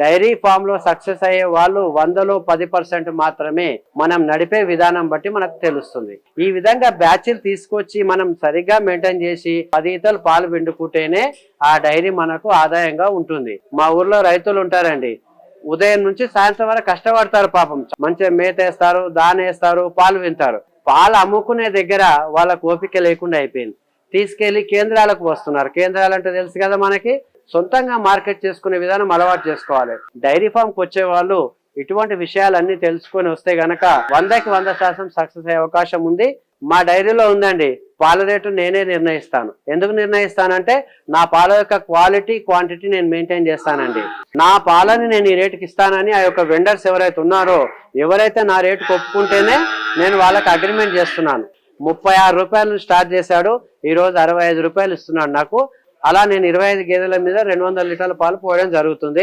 Dairy farm లో success అయ్యే వాళ్ళు 100లో 10% మాత్రమే. మనం నడిపే విధానం బట్టి మనకు తెలుస్తుంది. ఈ విధంగా బ్యాచ్లు తీసుకొచ్చి మనం సరిగ్గా మెయింటైన్ చేసి 10 ఈతలు పాలు పిండుకుంటేనే ఆ డైరీ మనకు ఆదాయంగా ఉంటుంది. మా ఊర్లో రైతులు ఉంటారండి, ఉదయం నుంచి సాయంత్రం వరకు కష్టపడతారు పాపం. మంచిగా మేత వేస్తారు, దానేస్తారు, పాలు వింటారు. పాలు అమ్ముకునే దగ్గర వాళ్ళకు ఓపిక లేకుండా అయిపోయింది. తీసుకెళ్లి కేంద్రాలకు వస్తున్నారు. కేంద్రాలు అంటే తెలుసు కదా మనకి. సొంతంగా మార్కెట్ చేసుకునే విధానం అలవాటు చేసుకోవాలి. డైరీ ఫామ్కి వచ్చే వాళ్ళు ఇటువంటి విషయాలన్నీ తెలుసుకొని వస్తే గనక 100కి 100% సక్సెస్ అయ్యే అవకాశం ఉంది. మా డైరీలో ఉందండి, పాల రేటు నేనే నిర్ణయిస్తాను. ఎందుకు నిర్ణయిస్తానంటే నా పాల యొక్క క్వాలిటీ క్వాంటిటీ నేను మెయింటైన్ చేస్తానండి. నా పాలని నేను ఈ రేటుకి ఇస్తానని ఆ యొక్క వెండర్స్ ఎవరైతే ఉన్నారో, ఎవరైతే నా రేటుకు ఒప్పుకుంటేనే నేను వాళ్ళకి అగ్రిమెంట్ చేస్తున్నాను. 36 రూపాయలు స్టార్ట్ చేశాడు, ఈ రోజు 65 రూపాయలు ఇస్తున్నాడు నాకు. అలా నేను 25 గేదెల మీద 200 లీటర్ల పాలు పోయడం జరుగుతుంది.